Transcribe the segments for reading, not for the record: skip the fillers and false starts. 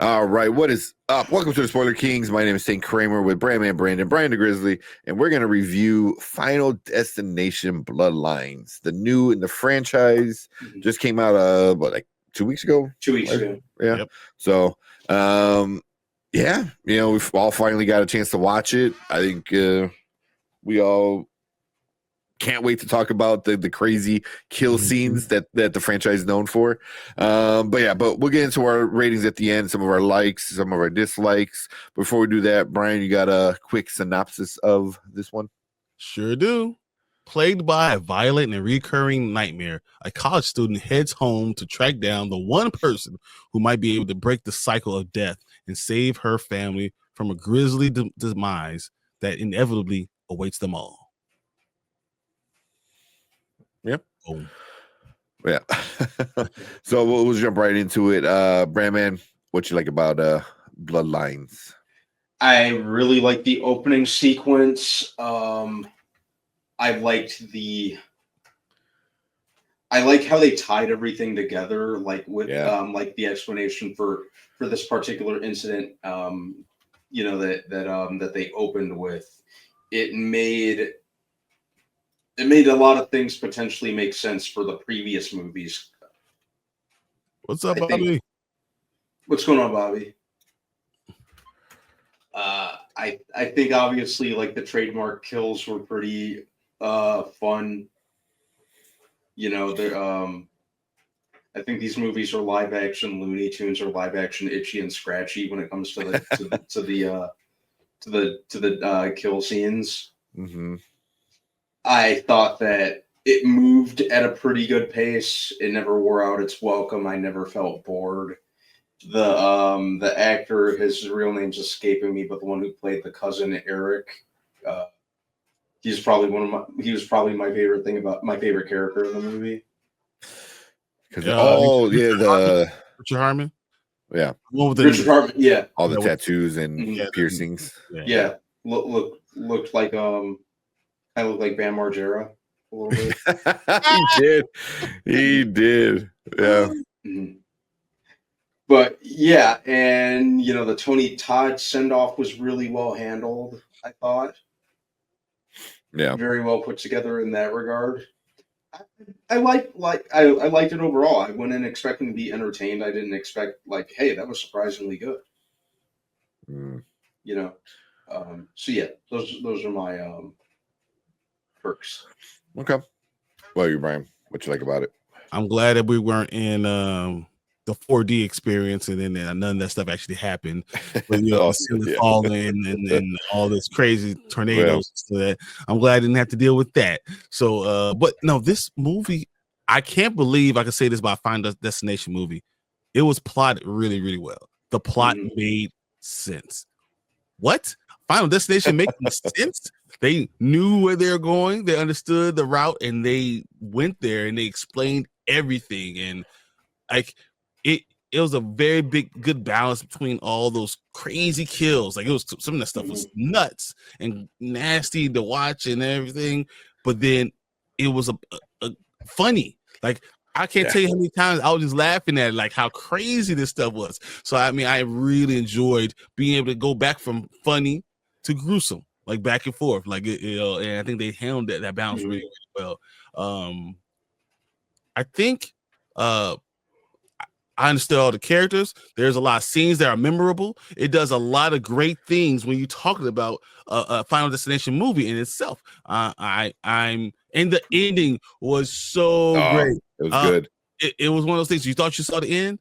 All right, what is up? Welcome to the Spoiler Kings. My name is St. Kramer with Brandman Brandon, Brian the Grizzly, and we're going to review Final Destination Bloodlines. The new in the franchise just came out, like 2 weeks ago? 2 weeks ago. Yeah. Yep. So, yeah, we've all finally got a chance to watch it. I think we all can't wait to talk about the crazy kill scenes that the franchise is known for. But we'll get into our ratings at the end, some of our likes, some of our dislikes. Before we do that, Brian, you got a quick synopsis of this one? Sure do. Plagued by a violent and recurring nightmare, a college student heads home to track down the one person who might be able to break the cycle of death and save her family from a grisly demise that inevitably awaits them all. Yep. Oh. Yeah. So we'll jump right into it. Brandman, what you like about Bloodlines? I really like the opening sequence. I like how they tied everything together, like with like the explanation for this particular incident. That they opened with. It made a lot of things potentially make sense for the previous movies. What's up, Bobby? What's going on, Bobby? I think obviously like the trademark kills were pretty fun. I think these movies are live action Looney Tunes or live action Itchy and Scratchy when it comes to the kill scenes. Mm-hmm. I thought that it moved at a pretty good pace. It never wore out its welcome. I never felt bored. The actor, his real name's escaping me, but the one who played the cousin Eric, he was probably my favorite character in the movie. Richard Harmon. Yeah, Richard Harmon. Yeah, all the tattoos and piercings. Yeah, looked like I look like Bam Margera a little bit. He did. Yeah. Mm-hmm. But yeah, and the Tony Todd send off was really well handled, I thought. Yeah. Very well put together in that regard. I liked it overall. I went in expecting to be entertained. I didn't expect hey, that was surprisingly good. So yeah, those are my perks. Okay. Well, you, Brian, what you like about it? I'm glad that we weren't in the 4D experience, and then none of that stuff actually happened. But falling and all this crazy tornadoes. So that I'm glad I didn't have to deal with that. So, but no, this movie, I can't believe I can say this about Final Destination movie. It was plotted really, really well. The plot made sense. What? Final Destination making sense? They knew where they were going. They understood the route, and they went there and they explained everything. And it was a very good balance between all those crazy kills. Like, it was some of that stuff was nuts and nasty to watch and everything, but then it was a funny. Like, I can't tell you how many times I was just laughing at it, like how crazy this stuff was. So I mean, I really enjoyed being able to go back from funny to gruesome, like back and forth, and I think they handled that balance really, really well. I think I understood all the characters. There's a lot of scenes that are memorable. It does a lot of great things when you're talking about a Final Destination movie in itself. And the ending was so great. It was good. It was one of those things. You thought you saw the end,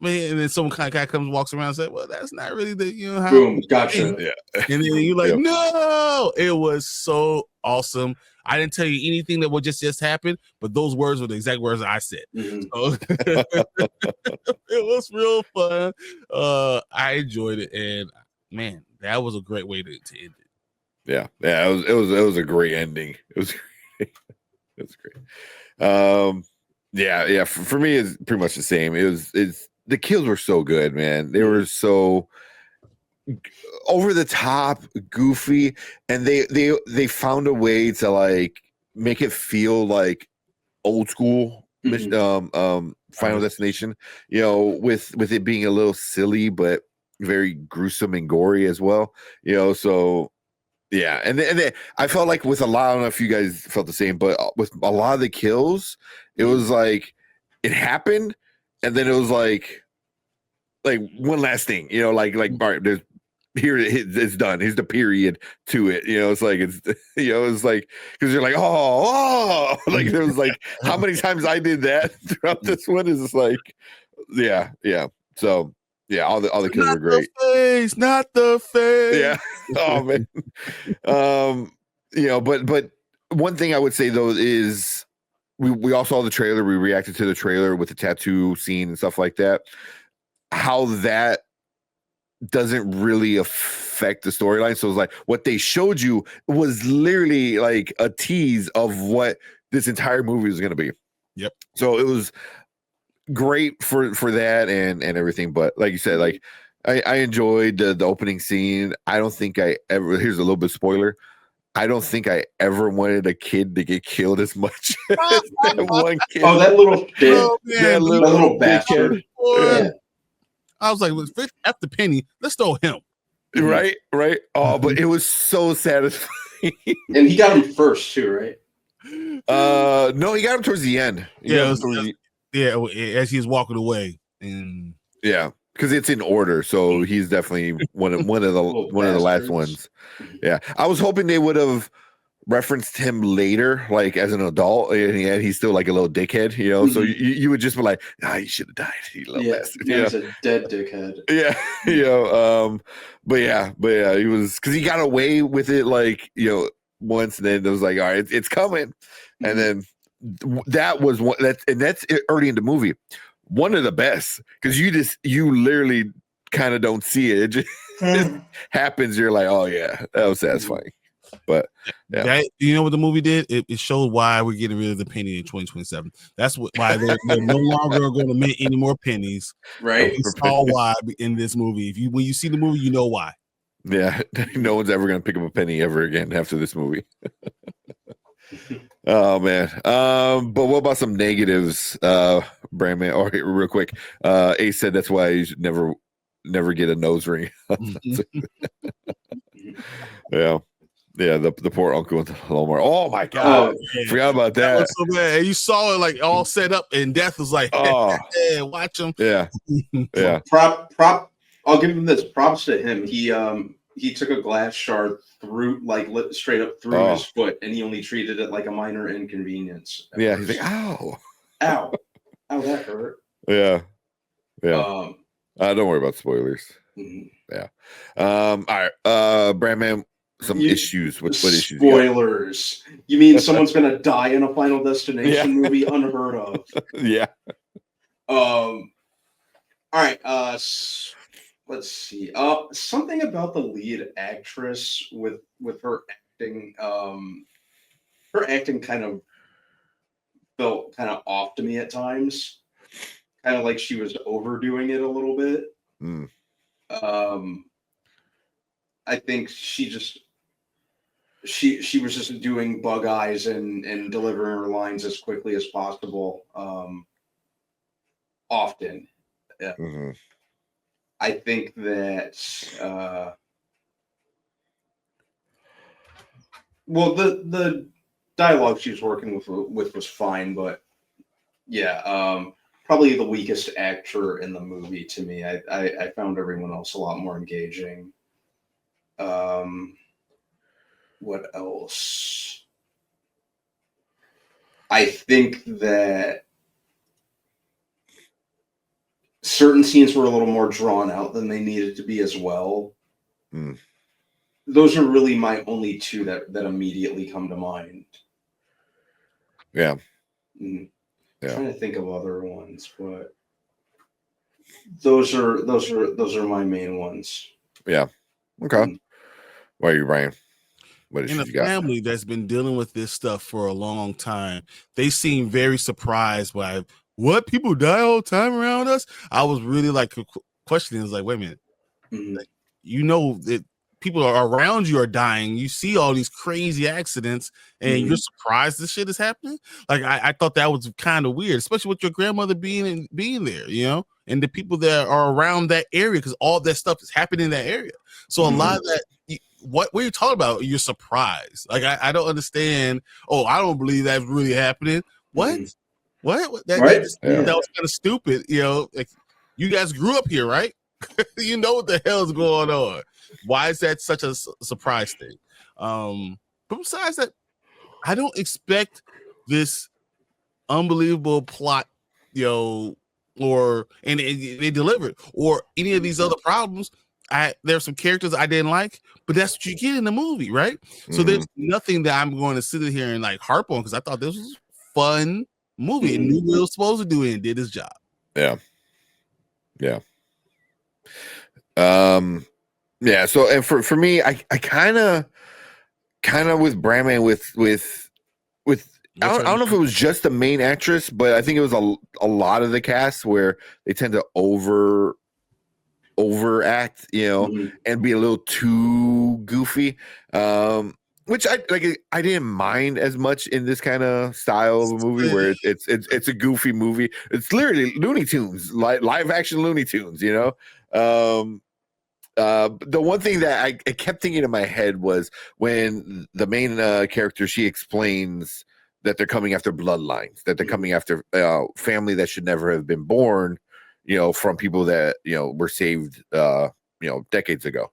man, and then someone kind of comes, walks around, and says, "Well, that's not really the how." Boom, gotcha. Yeah. And then you're like, "No!" It was so awesome. I didn't tell you anything that would just happen, but those words were the exact words I said. So, it was real fun. I enjoyed it, and man, that was a great way to end it. Yeah, it was a great ending. It was great. It was great. Yeah. For me, it's pretty much the same. It's the kills were so good, man. They were so over the top, goofy, and they found a way to like make it feel like old school Final Destination, you know, with it being a little silly but very gruesome and gory as well, you know. So yeah, and then I felt like with a lot, I don't know if you guys felt the same, but with a lot of the kills, it was like it happened, and then it was like one last thing, you know, like all right, there's here it's done. Here's the period to it. You know, it's like it's you know, it's like because you're like, oh, like there was like how many times I did that throughout this one is just like, yeah. So yeah, all the kills were great. Not the face. Yeah. Oh man. You know, but one thing I would say though is we all saw the trailer. We reacted to the trailer with the tattoo scene and stuff like that. How that doesn't really affect the storyline. So it's like what they showed you was literally like a tease of what this entire movie was going to be. Yep. So it was great for that and everything. But like you said, like I enjoyed the opening scene. I don't think I ever, here's a little bit spoiler. I don't think I ever wanted a kid to get killed as much as that one kid. Oh, that little kid. Oh, man, that little bastard. Yeah. I was like, after Penny, let's throw him. Right. Oh, but it was so satisfying. And he got him first too, right? No, he got him towards the end. As he's walking away, and yeah, because it's in order, so he's definitely one of the last ones. Yeah, I was hoping they would have referenced him later, like as an adult, and he's still like a little dickhead, you know. So you would just be like, he should have died. He bastard. Yeah, he's a dead dickhead. Yeah, you know. But yeah, he was because he got away with it, like once, and then it was like, all right, it's coming, and then that was one that's early in the movie, one of the best because you literally kind of don't see it. It just happens. You're like, oh yeah, that was satisfying. But yeah. That, you know what the movie did? It showed why we're getting rid of the penny in 2027. That's why they're no longer going to make any more pennies. Right. We saw why in this movie. When you see the movie, you know why. Yeah, no one's ever going to pick up a penny ever again after this movie. Oh man. But what about some negatives, Brandman? Or real quick, Ace said that's why you should never get a nose ring. Yeah, the poor uncle with the lawnmower. Oh my god, forgot about that. That was so bad. And you saw it like all set up, and Death was like, hey, watch him. Yeah. Prop. I'll give him this. Props to him. He took a glass shard through, straight up through his foot, and he only treated it like a minor inconvenience. Yeah, he's like, ow, that hurt. Yeah. Don't worry about spoilers. Yeah. All right. Brandman, some issues. What issues? Spoilers. You mean someone's gonna die in a Final Destination movie? Unheard of. Yeah. All right. Let's see. Something about the lead actress with her acting. Her acting kind of felt kind of off to me at times. Kind of like she was overdoing it a little bit. I think she was just doing bug eyes and delivering her lines as quickly as possible. Often. Yeah. I think that the dialogue she was working with was fine, but yeah, probably the weakest actor in the movie to me. I found everyone else a lot more engaging. What else? I think that certain scenes were a little more drawn out than they needed to be as well. Those are really my only two that immediately come to mind. Yeah. I'm trying to think of other ones, but those are my main ones. Yeah. Okay. Why are you, Brian? What in a family that's been dealing with this stuff for a long time, they seem very surprised by what people die all the time around us. I was really like questioning, like, wait a minute, like, that people are around you are dying. You see all these crazy accidents, and you're surprised this shit is happening. Like I thought that was kind of weird, especially with your grandmother being there, you know, and the people that are around that area, because all that stuff is happening in that area. So a lot of that. What are you talking about? You're surprised. Like I don't understand. Oh, I don't believe that's really happening. What? What? That was kind of stupid. You know, like you guys grew up here, right? You know what the hell is going on. Why is that such a surprise thing? But besides that, I don't expect this unbelievable plot, you know, and they delivered, or any of these other problems. There's some characters I didn't like, but that's what you get in the movie, right? So there's nothing that I'm going to sit here and like harp on, because I thought this was a fun movie. It knew what it was supposed to do and did its job. Yeah. Yeah. So, and for me, I kind of with Brandman with I don't know if it was just the main actress, but I think it was a lot of the cast where they tend to overact, you know, and be a little too goofy. Which I didn't mind as much in this kind of style of a movie where it's a goofy movie. It's literally Looney Tunes, live action Looney Tunes, you know. The one thing that I kept thinking in my head was when the main character, she explains that they're coming after bloodlines, that they're coming after family that should never have been born, you know, from people that, you know, were saved, you know, decades ago.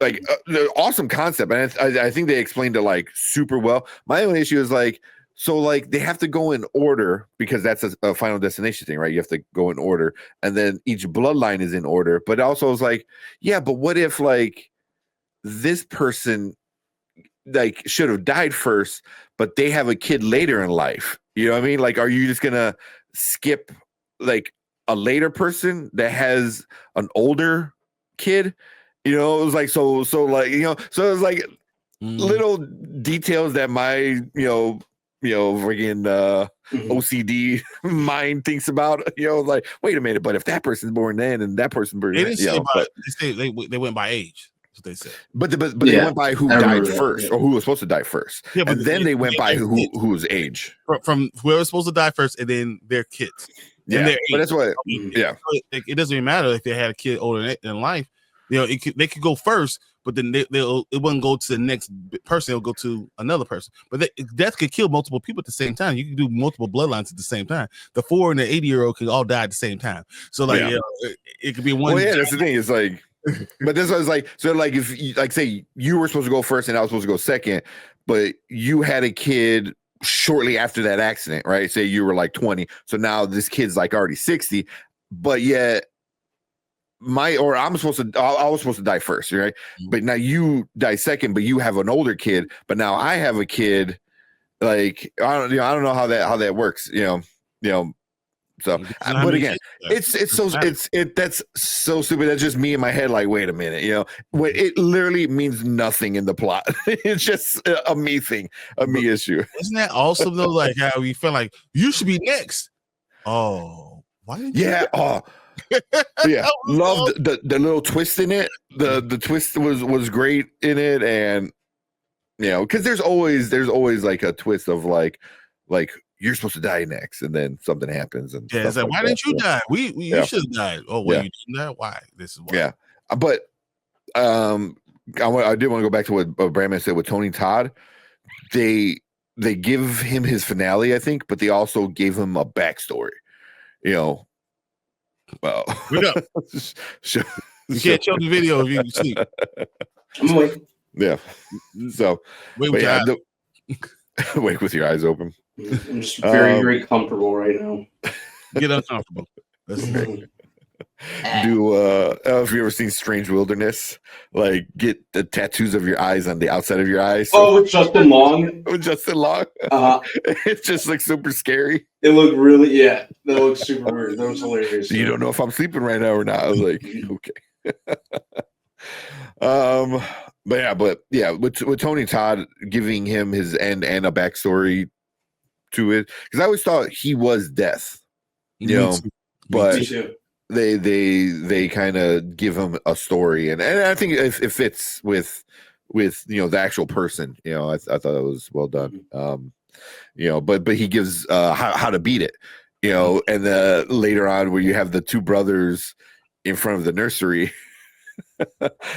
Like the awesome concept, and I think they explained it like super well. My only issue is like, so like they have to go in order because that's a Final Destination thing, right? You have to go in order, and then each bloodline is in order. But also, it's like, yeah, but what if like this person like should have died first, but they have a kid later in life? You know what I mean? Like, are you just gonna skip like a later person that has an older kid? You know, it was like so like, you know, so it was like little details that my friggin' OCD mind thinks about. You know, like, wait a minute, but if that person's born then and that person born, they went by age. That's what they said. But they went by who died first, or who was supposed to die first, and then they went by whose age from whoever was supposed to die first, and then their kids. Yeah, but that's what. Yeah, it doesn't even matter if they had a kid older in life. You know, they could go first, but then it wouldn't go to the next person. It'll go to another person. But death could kill multiple people at the same time. You can do multiple bloodlines at the same time. The 4 and the 80-year-old could all die at the same time. So like, you know, it could be one. Well, yeah, that's the thing. It's like, but this was like, so like if you, like say you were supposed to go first and I was supposed to go second, but you had a kid shortly after that accident, right? Say you were like 20, so now this kid's like already 60, but yet. I was supposed to die first, right? But now you die second, but you have an older kid. But now I have a kid. Like I don't know how that works, you know. So, but again, that's so stupid. That's just me in my head. Like, wait a minute, you know, it literally means nothing in the plot. It's just a me thing, a me issue. Isn't that awesome though? Like how we feel like you should be next. Oh, why didn't you? Yeah. Oh. Yeah, loved the little twist in it. The twist was great in it, and you know, because there's always like a twist of like you're supposed to die next, and then something happens, and yeah, it's like why didn't you die? You should have died. Oh, well, you didn't die. Why? This is why. Yeah, but I did want to go back to what Brandman said with Tony Todd. They give him his finale, I think, but they also gave him a backstory. You know. Well, you can't show the video if you can see. I'm waiting. Yeah. So wait with, wait with your eyes open. I'm just very comfortable right now. Get uncomfortable. That's great. Have you ever seen Strange Wilderness? Like get the tattoos of your eyes on the outside of your eyes. Oh, with Justin Long. With Justin Long. It just looks super scary. It looked really, that looks super weird. That was hilarious. You don't know if I'm sleeping right now or not. I was like, okay. But yeah, with Tony Todd giving him his end and a backstory to it, because I always thought he was death. You know, but. they kind of give him a story, and I think it fits with the actual person. I thought it was well done. But he gives how to beat it. And later on where you have the two brothers in front of the nursery.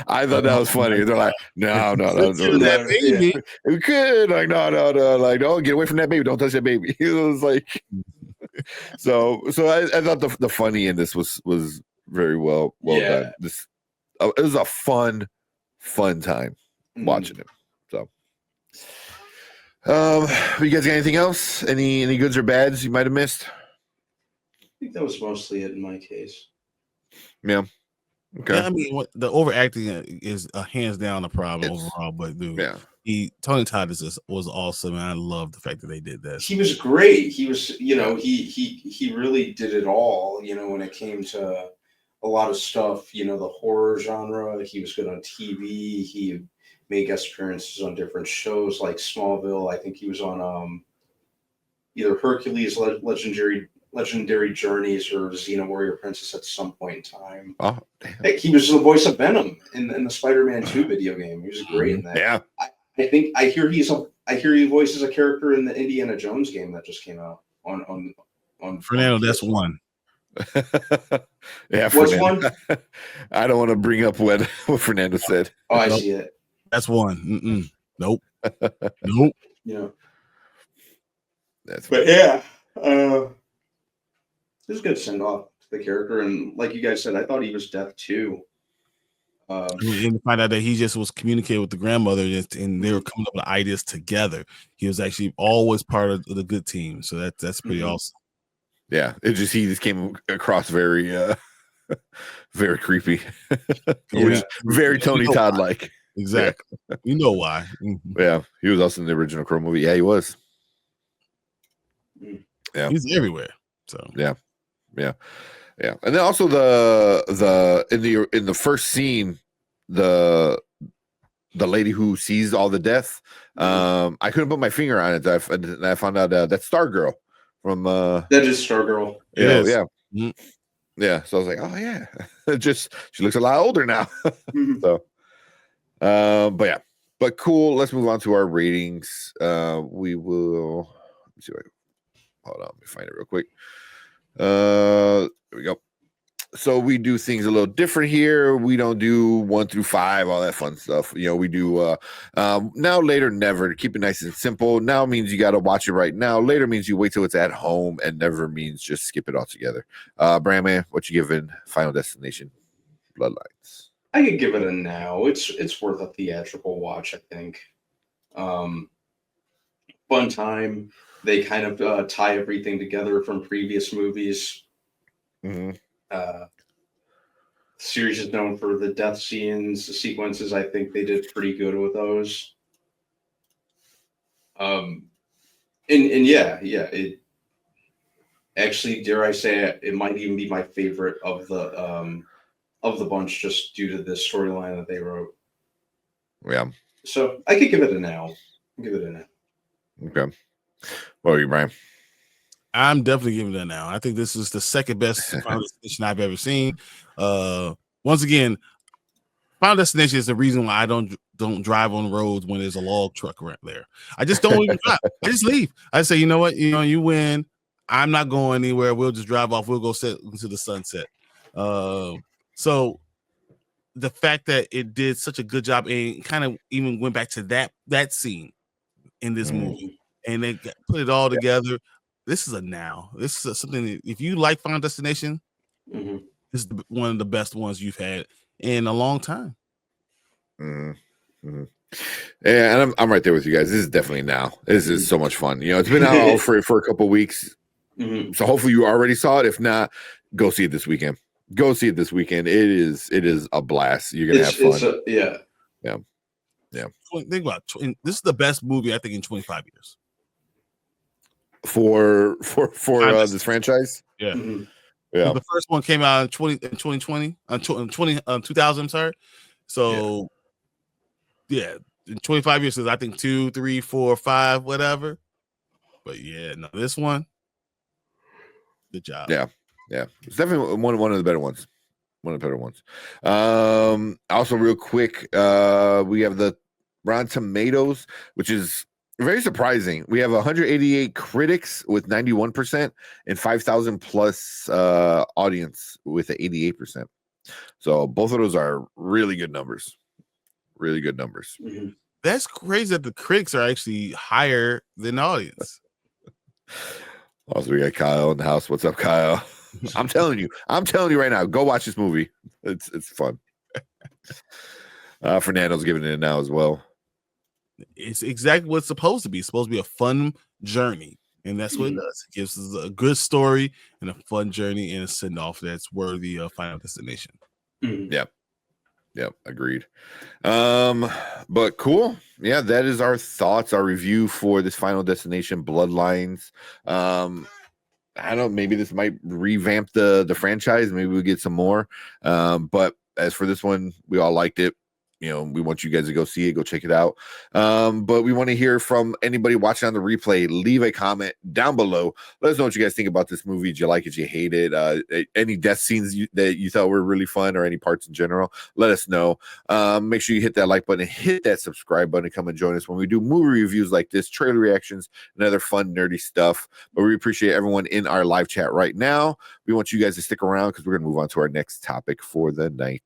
I thought that was funny. They're like, no, Yeah. we could, like, no, like, no, get away from that baby, don't touch that baby. It was like, so I thought the funny in this was very well done. This it was a fun time watching it. So, you guys got anything else? Any goods or bads you might have missed? I think that was mostly it in my case. Yeah. Okay. Yeah, I mean, the overacting is hands down a problem overall. But dude, Tony Todd was awesome, and I love the fact that they did that. He was great. He was, he really did it all. When it came to a lot of stuff, the horror genre. He was good on TV. He made guest appearances on different shows like Smallville. I think he was on either Hercules, Legendary Journeys, or Xena Warrior Princess at some point in time. Oh, damn. Heck, he was the voice of Venom in the Spider-Man 2 video game. He was great in that. Yeah. I hear he voices a character in the Indiana Jones game that just came out on Fernando. That's one. Yeah, what's one? I don't want to bring up what Fernando said. Oh, I see it. That's one. Nope. Nope. But yeah, it was a good send off to the character, and like you guys said, I thought he was deaf too. And to find out that he just was communicating with the grandmother, and they were coming up with ideas together. He was actually always part of the good team, so that's pretty awesome. Yeah, he just came across very very creepy. Very Tony Todd like. Exactly. You know why. Yeah, he was also in the original Crow movie. Yeah, he was. Yeah, he's everywhere. So yeah. And then also in the first scene, the lady who sees all the death, I couldn't put my finger on it. I found out that's Stargirl from that is Stargirl. Yeah. So I was like, oh yeah, she looks a lot older now. So, but cool. Let's move on to our ratings. We will. Let's see. Hold on, let me find it real quick. There we go. So we do things a little different here. We don't do 1 through 5, all that fun stuff. We do now, later, never. To keep it nice and simple. Now means you got to watch it right now. Later means you wait till it's at home, and never means just skip it altogether. Brandman, what you giving Final Destination Bloodlines? I could give it a now. It's worth a theatrical watch, I think. Fun time. They kind of tie everything together from previous movies. The series is known for the death scenes, the sequences. I think they did pretty good with those. It actually, dare I say, it might even be my favorite of the bunch, just due to this storyline that they wrote. Yeah. So I could give it a now. Okay. What are you, Brian? I'm definitely giving it a now. I think this is the second best Final Destination I've ever seen. Once again, Final Destination is the reason why I don't drive on roads when there's a log truck right there. I just don't even drive. I just leave. I say, you know what? You win. I'm not going anywhere. We'll just drive off. We'll go sit into the sunset. So the fact that it did such a good job and kind of even went back to that scene in this movie, and they put it all together. This is a now. This is something that, if you like Final Destination, this is one of the best ones you've had in a long time. Yeah, and I'm right there with you guys. This is definitely now. This is so much fun. It's been out for a couple weeks, so hopefully you already saw it. If not, go see it this weekend. It is a blast. You're gonna have fun. Yeah. Think about this is the best movie I think in 25 years for this franchise. Yeah. Yeah. The first one came out in 2020. I'm sorry. So yeah, in 25 years, I think 2, 3, 4, 5, whatever. But yeah, no, this one, good job. Yeah. Yeah, it's definitely one of the better ones. One of the better ones. Also, real quick, we have the Rotten Tomatoes, which is very surprising. We have 188 critics with 91% and 5,000 plus audience with 88%. So both of those are really good numbers. Really good numbers. Mm-hmm. That's crazy that the critics are actually higher than the audience. Also, we got Kyle in the house. What's up, Kyle? I'm telling you right now, go watch this movie. It's fun. Fernando's giving it now as well. It's exactly what it's supposed to be. It's supposed to be a fun journey, and that's what it does. It gives us a good story and a fun journey and a send off that's worthy of Final Destination. Yep, agreed. But cool. Yeah, that is our thoughts, our review for this Final Destination Bloodlines. I don't know, maybe this might revamp the franchise. Maybe we'll get some more. But as for this one, we all liked it. You know, we want you guys to go see it, go check it out. But we want to hear from anybody watching on the replay. Leave a comment down below. Let us know what you guys think about this movie. Did you like it? Did you hate it? Any death scenes that you thought were really fun, or any parts in general? Let us know. Make sure you hit that like button, hit that subscribe button, and come and join us when we do movie reviews like this, trailer reactions, and other fun, nerdy stuff. But we appreciate everyone in our live chat right now. We want you guys to stick around because we're going to move on to our next topic for the night.